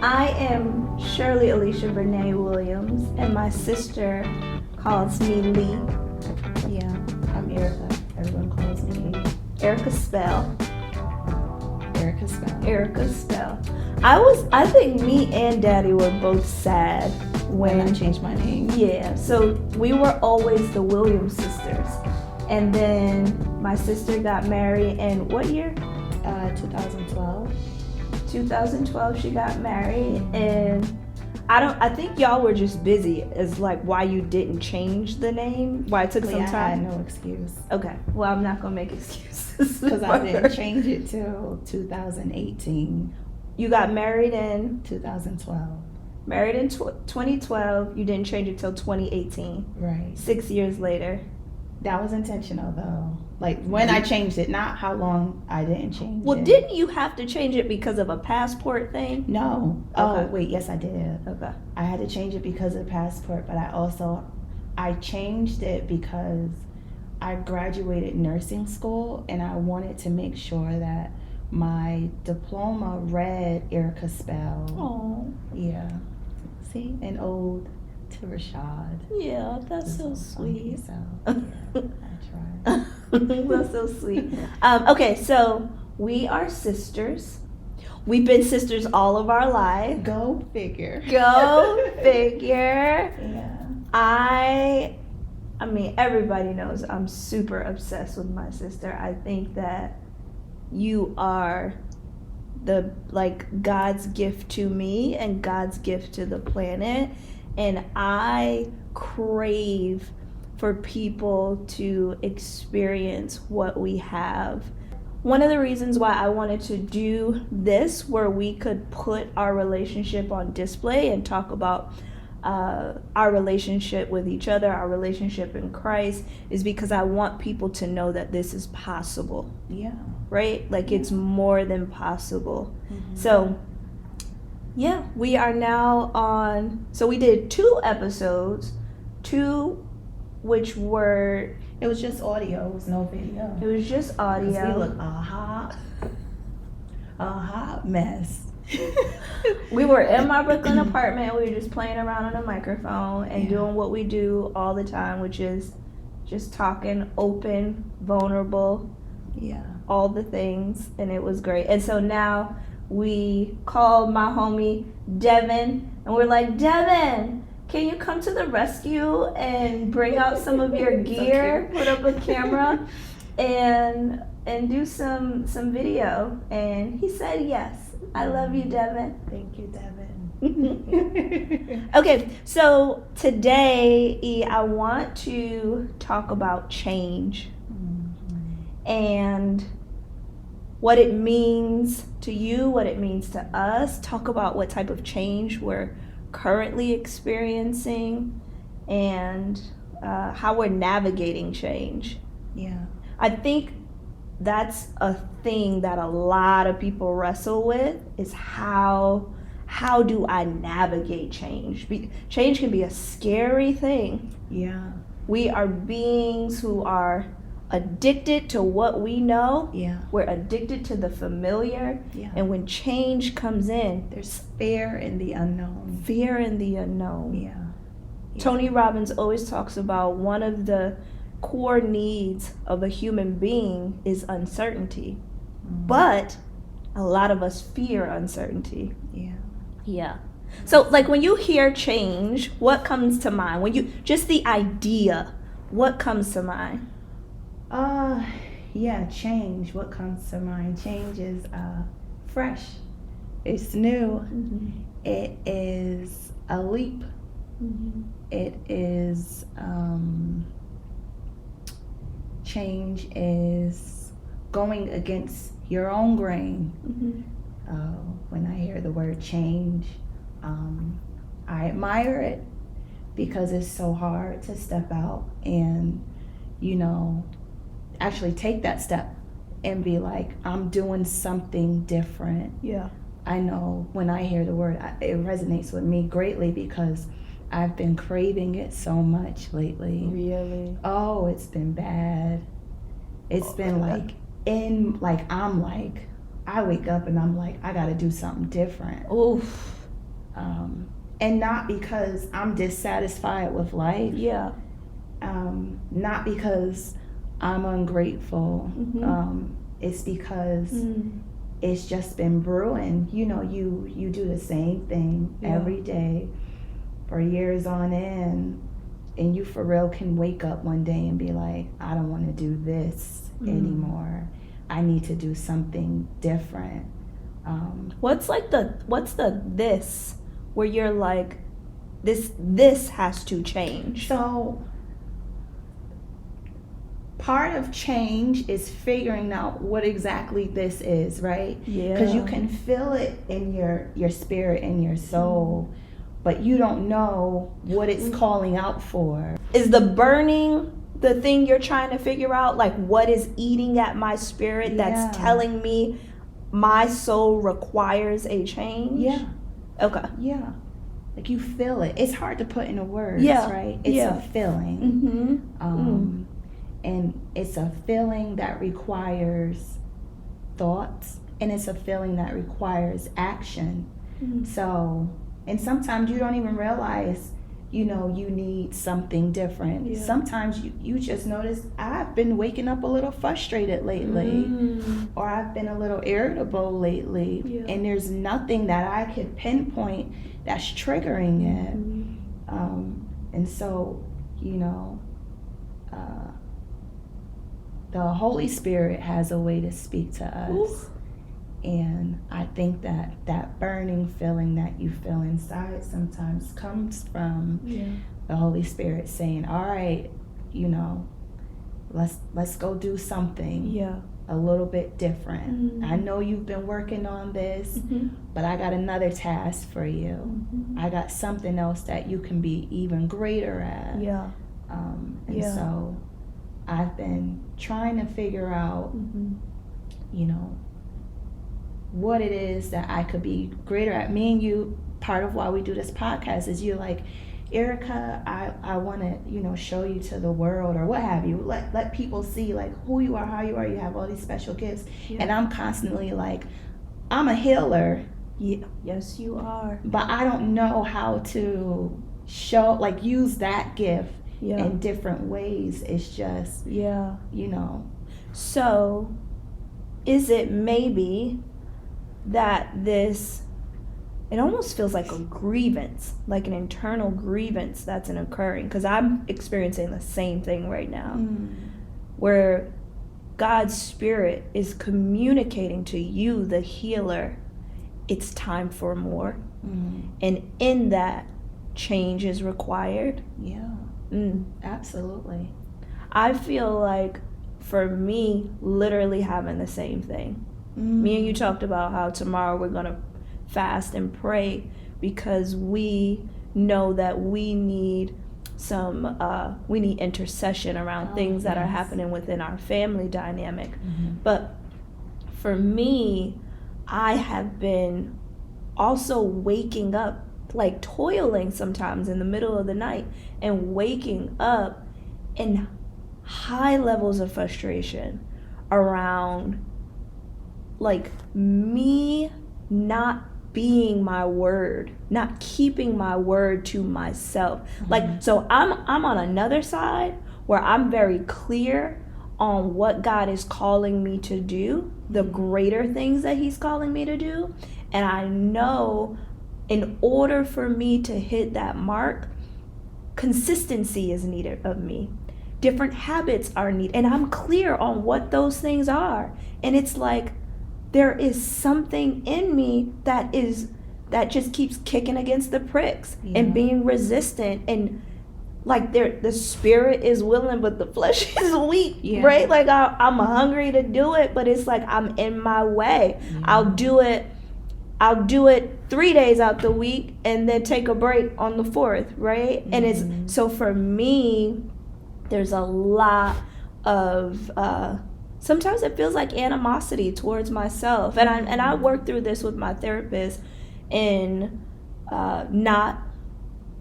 I am Shirley Alicia Renee Williams, and my sister calls me Lee. Yeah, I'm Erica. Everyone calls me Lee. Erica Spell. Erica Spell. Erica Spell. I think me and Daddy were both sad When I changed my name. Yeah, so we were always the Williams sisters. And then my sister got married in what year? 2012. 2012 she got married, and I think y'all were just busy as like why you didn't change the name, why it took some I time. had no excuse. Okay, well, I'm not gonna make excuses Because I didn't change it till 2018. You got married in 2012. Married in 2012. You didn't change it till 2018. Right. 6 years later. That was intentional though. Like when I changed it, not how long I didn't change Well, it. didn't you have to change it because of a passport thing? No. Okay. Oh, wait, yes I did. Okay. I had to change it because of passport, but I changed it because I graduated nursing school and I wanted to make sure that my diploma read Erica Spell. Oh. Yeah. See, an ode to Rashad. Yeah, that's so sweet. So, yeah, I tried. That's so sweet. Okay, so we are sisters. We've been sisters all of our lives. Go figure. Go figure. Yeah. I mean, everybody knows I'm super obsessed with my sister. I think that you are God's gift to me and God's gift to the planet. And I crave for people to experience what we have. One of the reasons why I wanted to do this, where we could put our relationship on display and talk about our relationship with each other, our relationship in Christ, is because I want people to know that this is possible. Yeah. Right? Like it's more than possible. Mm-hmm. So yeah, we are now on, so we did 2 episodes, 2 which were, It was just audio, it was no video. it was just 'Cause audio. we look a hot mess. We were in my Brooklyn apartment. We were just playing around on a microphone and doing what we do all the time, which is just talking open, vulnerable, Yeah. all the things, and it was great. And so now we called my homie Devin, and we're like, Devin, can you come to the rescue and bring out some of your gear, put up a camera, and do some video? And he said yes. I love you, Devin. Thank you, Devin. Okay, so today I want to talk about change and what it means to you, what it means to us. Talk about what type of change we're currently experiencing and how we're navigating change. Yeah. I think that's a thing that a lot of people wrestle with, is how do I navigate change? Change can be a scary thing. Yeah. We are beings who are addicted to what we know. Yeah. We're addicted to the familiar. Yeah. And when change comes in, There's fear in the unknown. fear in the unknown. Yeah. Tony Robbins always talks about one of the core needs of a human being is uncertainty. But a lot of us fear uncertainty. Yeah. Yeah. So like when you hear change, what comes to mind? When you just the idea, what comes to mind? Yeah, change. What comes to mind? Change is fresh. It's new. Mm-hmm. It is a leap. Mm-hmm. It is change is going against your own grain. Mm-hmm. When I hear the word change, I admire it because it's so hard to step out and, actually take that step and be like, I'm doing something different. Yeah. I know when I hear the word, it resonates with me greatly because I've been craving it so much lately. Really? Oh, it's been bad. It's been I wake up and I'm like, I gotta do something different. Oof. And not because I'm dissatisfied with life. Yeah. Not because I'm ungrateful. It's because it's just been brewing. You know, you do the same thing every day for years on end, and you for real can wake up one day and be like, I don't want to do this anymore. I need to do something different. What's the this where you're like, this has to change? So part of change is figuring out what exactly this is, right? Yeah. Because you can feel it in your spirit and your soul, but you don't know what it's calling out for. Is the burning the thing you're trying to figure out? Like, what is eating at my spirit that's telling me my soul requires a change? Yeah. Okay. Yeah. Like you feel it. It's hard to put into words, right? It's a feeling. And it's a feeling that requires thoughts, and it's a feeling that requires action. So, and sometimes you don't even realize, you know, you need something different. Sometimes you just notice, I've been waking up a little frustrated lately, or I've been a little irritable lately, and there's nothing that I could pinpoint that's triggering it. And so, you know, the Holy Spirit has a way to speak to us. Ooh. And I think that burning feeling that you feel inside sometimes comes from the Holy Spirit saying, all right, you know, let's go do something a little bit different. I know you've been working on this, but I got another task for you. I got something else that you can be even greater at. So I've been trying to figure out, you know, what it is that I could be greater at. Me and you, part of why we do this podcast is you're like, Erica, I want to, you know, show you to the world or what have you. Let people see like who you are, how you are. You have all these special gifts. And I'm constantly like, I'm a healer. Yeah. Yes, you are. But I don't know how to show, like use that gift in different ways. It's just, you know. So is it maybe that it almost feels like a grievance, like an internal grievance that's occurring? Because I'm experiencing the same thing right now, where God's Spirit is communicating to you, the healer, it's time for more. And in that, change is required. Absolutely. I feel like for me, literally having the same thing. Me and you talked about how tomorrow we're going to fast and pray because we know that we need intercession around things that are happening within our family dynamic. But for me, I have been also waking up, like toiling sometimes in the middle of the night and waking up in high levels of frustration around like me not being my word, not keeping my word to myself. Like, so I'm on another side where I'm very clear on what God is calling me to do, the greater things that he's calling me to do. And I know in order for me to hit that mark, consistency is needed of me. Different habits are needed. And I'm clear on what those things are. And it's like, there is something in me that just keeps kicking against the pricks and being resistant, and like the spirit is willing but the flesh is weak, right? Like I'm hungry to do it, but it's like I'm in my way. I'll do it 3 days out the week and then take a break on the 4th, right? And it's so for me, there's a lot of sometimes it feels like animosity towards myself. And I work through this with my therapist in not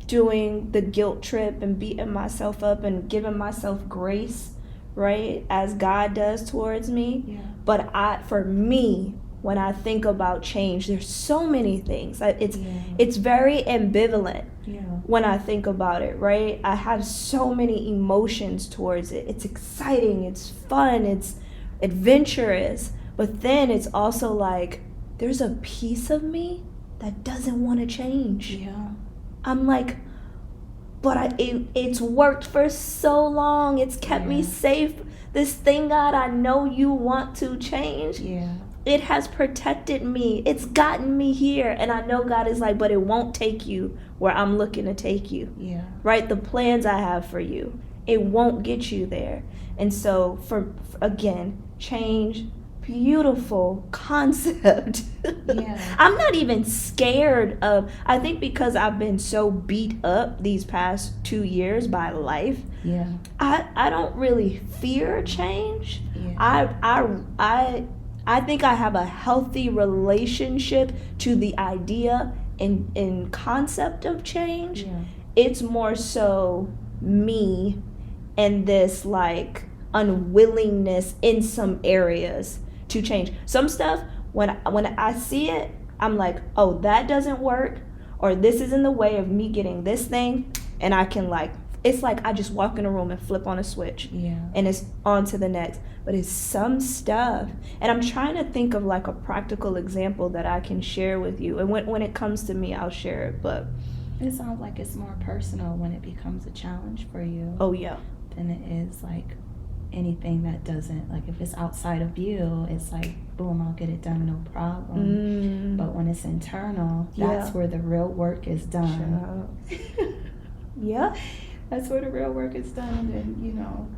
doing the guilt trip and beating myself up and giving myself grace, right, as God does towards me. But for me, when I think about change, there's so many things. It's very ambivalent when I think about it, right? I have so many emotions towards it. It's exciting, it's fun, it's adventurous, but then it's also like there's a piece of me that doesn't want to change. I'm like, but it's worked for so long. It's kept me safe. This thing, God, I know you want to change. It has protected me. It's gotten me here. And I know God is like, but it won't take you where I'm looking to take you. Right? The plans I have for you, it won't get you there. And so, again, change, beautiful concept. I'm not even scared of, I think because I've been so beat up these past 2 years by life, I don't really fear change. I think I have a healthy relationship to the idea and concept of change. It's more so me and this like unwillingness in some areas to change. Some stuff, when I see it, I'm like, oh, that doesn't work, or this is in the way of me getting this thing, and I can like, it's like I just walk in a room and flip on a switch, and it's on to the next. But it's some stuff, and I'm trying to think of like a practical example that I can share with you, and when it comes to me, I'll share it. But it sounds like it's more personal when it becomes a challenge for you. Than it is like anything that doesn't, like if it's outside of you, it's like boom, I'll get it done, no problem. But when it's internal, that's where the real work is done. That's where the real work is done. And then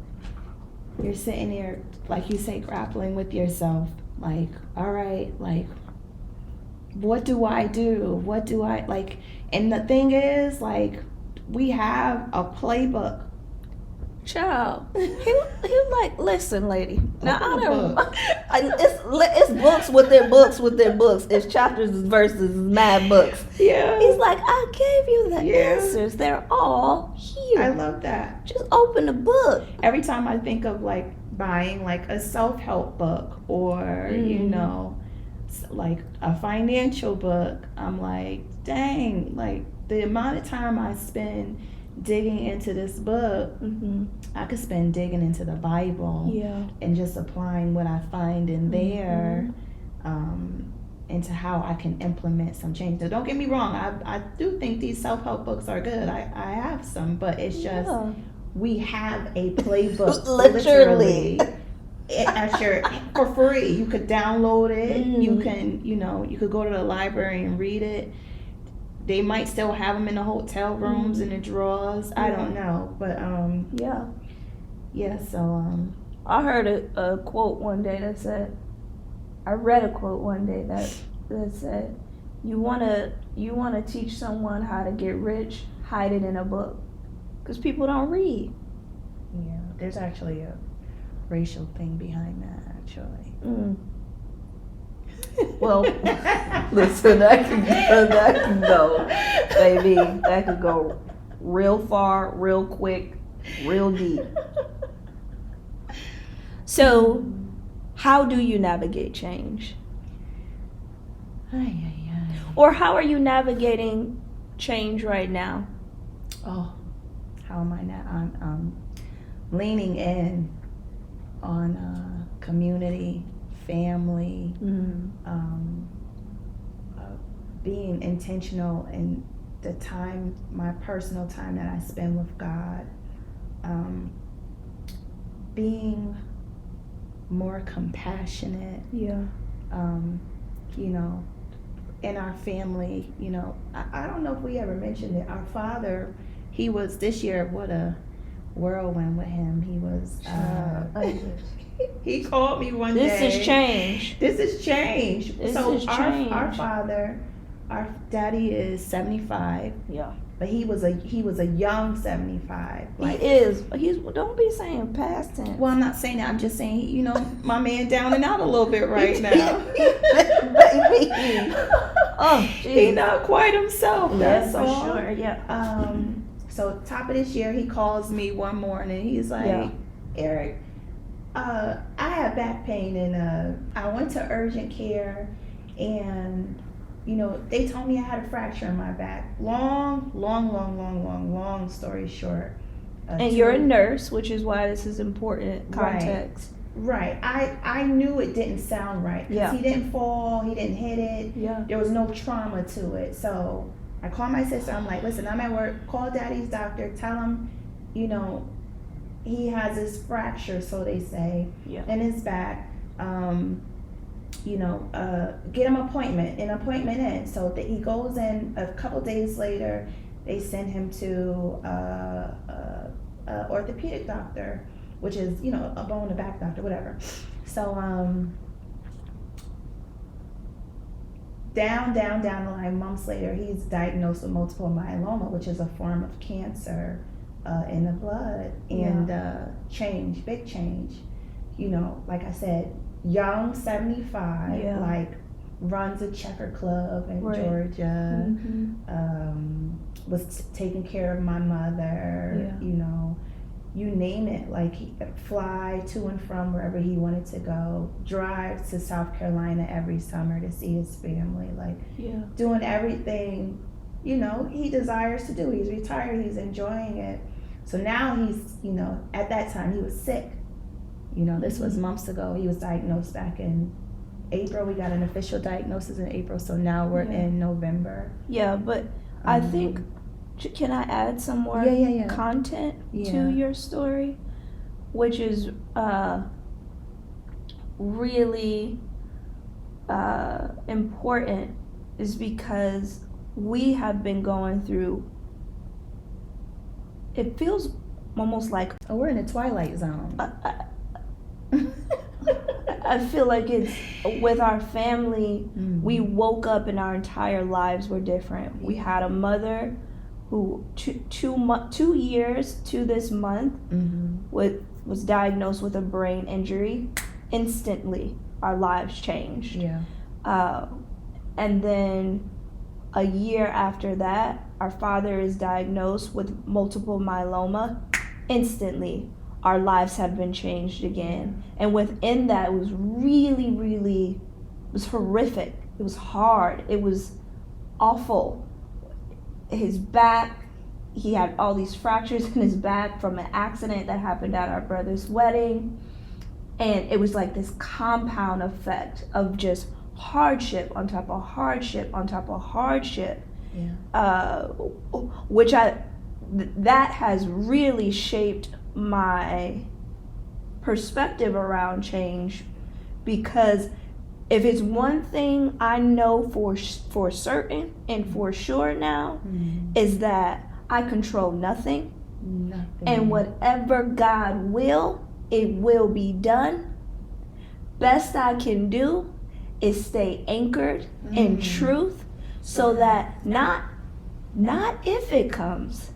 you're sitting there, like you say, grappling with yourself, like, all right, like, what do I do? What do I like? And the thing is, like, we have a playbook. Child, he like, listen, lady. Now it's books within books within books. It's chapters versus mad books. He's like, I gave you the answers. They're all here. I love that. Just open the book. Every time I think of like buying like a self-help book or like a financial book, I'm like, dang, like the amount of time I spend digging into this book, I could spend digging into the Bible and just applying what I find in there into how I can implement some change. Now, don't get me wrong, I do think these self-help books are good. I have some, but it's just we have a playbook literally at your for free. You could download it. You can you could go to the library and read it. They might still have them in the hotel rooms in the drawers. I don't know, but So I heard a quote one day that said, I read a quote one day that said, you wanna teach someone how to get rich, hide it in a book, because people don't read. There's actually a racial thing behind that, actually. Well, listen, that can go, baby. That could go real far, real quick, real deep. So, how do you navigate change? Or how are you navigating change right now? Oh, how am I now? I'm leaning in on community, family, being intentional in the time, my personal time that I spend with God, being more compassionate, in our family, I don't know if we ever mentioned it. Our father, he was this year, what a whirlwind with him. He was, he called me one day. This is change. This is change. So our father, our daddy is 75. But he was a young 75. Like, he is. Don't be saying past tense. Well, I'm not saying that. I'm just saying, my man down and out a little bit right now. Baby. Oh, geez. He not quite himself. That's for all. Sure. So top of this year, he calls me one morning. He's like, Eric, I had back pain, and I went to urgent care, and they told me I had a fracture in my back. Long story short. And you're a nurse, which is why this is important context. Right. I knew it didn't sound right. Yeah. He didn't fall. He didn't hit it. Yeah. There was no trauma to it. So I called my sister. I'm like, listen, I'm at work. Call Daddy's doctor. Tell him, he has this fracture, so they say, in his back. Get him an appointment in. So that he goes in a couple days later. They send him to orthopedic doctor, which is a bone and back doctor, whatever. So down the line, months later, he's diagnosed with multiple myeloma, which is a form of cancer in the blood. And big change. Like I said, young, 75, like runs a checker club in Georgia. Was taking care of my mother. You name it, like he fly to and from wherever he wanted to go, drive to South Carolina every summer to see his family, doing everything he desires to do. He's retired, he's enjoying it. So now he's at that time he was sick. This was months ago. He was diagnosed back in April. We got an official diagnosis in April, so now we're in November. But I think, can I add some more content to your story, which is really important, is because we have been going through, it feels almost like we're in a twilight zone. I feel like it's with our family. We woke up and our entire lives were different. We had a mother who 2 years to this month was diagnosed with a brain injury. Instantly, our lives changed. And then a year after that, our father is diagnosed with multiple myeloma. Instantly, our lives have been changed again. And within that, it was really, it was horrific. It was hard. It was awful. His back, he had all these fractures in his back from an accident that happened at our brother's wedding. And it was like this compound effect of just hardship on top of hardship on top of hardship. That has really shaped my perspective around change, because if it's one thing I know for certain and for sure now, is that I control nothing. And whatever God will, it will be done. Best I can do is stay anchored in truth, so that not if it comes,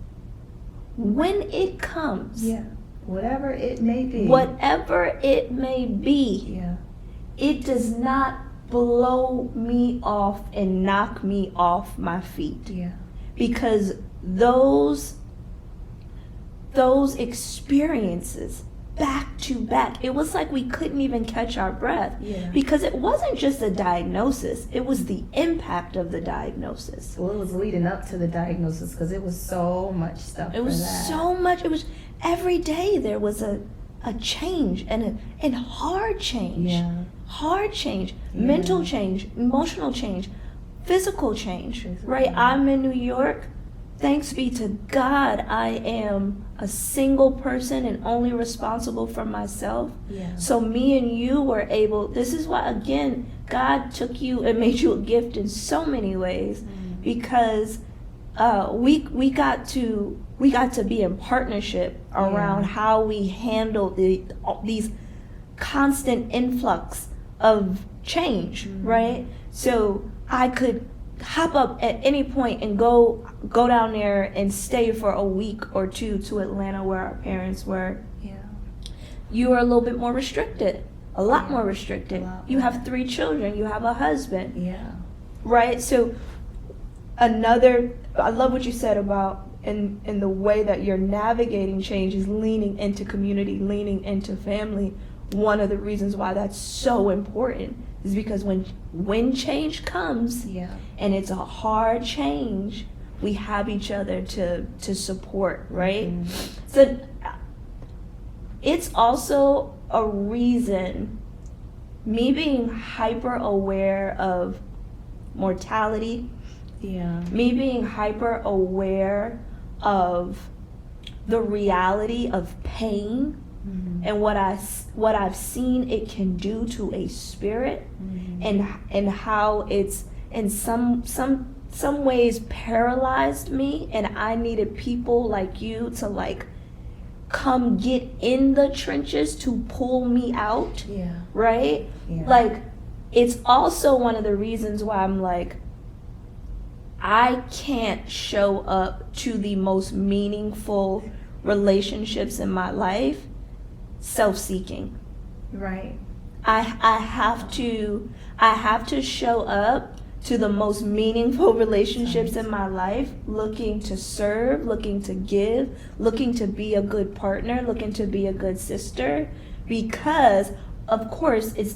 when it comes, whatever it may be, it does not blow me off and knock me off my feet. Because those experiences back to back, it was like we couldn't even catch our breath, because it wasn't just a diagnosis, it was the impact of the diagnosis. Well, it was leading up to the diagnosis, because it was so much stuff. It was so much. It was every day there was a change, and hard change. Hard change, mental change, emotional change, physical change, right? I'm in New York. Thanks be to God, I am a single person and only responsible for myself. So me and you were able, this is why, again, God took you and made you a gift in so many ways, because we got to be in partnership around how we handle these constant influx of change, right? So I could hop up at any point and go down there and stay for a week or two to Atlanta, where our parents were. You are a little bit more restricted, a lot more restricted. You have 3 children, you have a husband, right? So I love what you said about in the way that you're navigating change is leaning into community, leaning into family, one of the reasons why that's so important is because when change comes, Yeah. and it's a hard change, we have each other to support, right? So it's also a reason, me being hyper aware of mortality, Yeah. me being hyper aware of the reality of pain and what I've seen it can do to a spirit, and how it's in some ways paralyzed me, and I needed people like you to like come get in the trenches to pull me out, Yeah. right? Yeah. Like, it's also one of the reasons why I'm like, I can't show up to the most meaningful relationships in my life self-seeking. Right. I have to show up to the most meaningful relationships in my life looking to serve, looking to give, looking to be a good partner, looking to be a good sister, because of course it's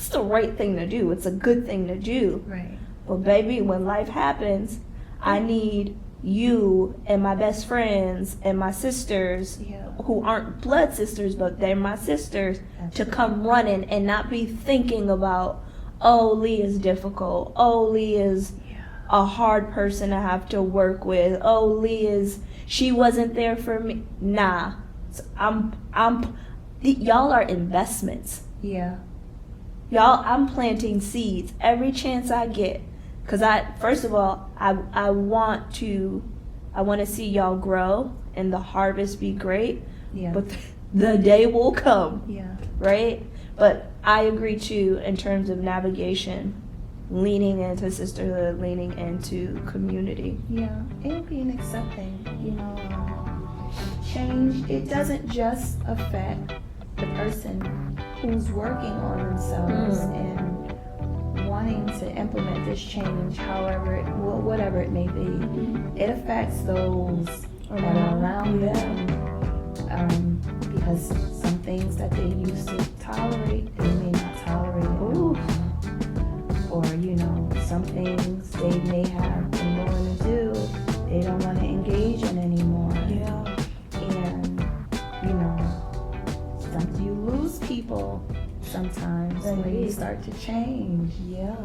the right thing to do. It's a good thing to do. Right. But baby, when life happens, I need you and my best friends and my sisters, Yeah. who aren't blood sisters, but they're my sisters, to come running and not be thinking about, oh, Lee is difficult. Oh, Lee is a hard person to have to work with. Oh, Lee she wasn't there for me. Nah, so y'all are investments. Yeah. Y'all, I'm planting seeds every chance I get. Cause first of all, I want to see y'all grow and the harvest be great. Yeah. But the day will come. Yeah. Right? But I agree too, in terms of navigation, leaning into sisterhood, leaning into community. Yeah. And being accepting, change, it doesn't just affect the person who's working on themselves and wanting to implement this change, whatever it may be. It affects those that are around them, because some things that they used to tolerate, they may not tolerate anymore. Or some things they may have been willing to do, they don't want to engage in anymore. Yeah. And you lose people sometimes when you start to change. Yeah.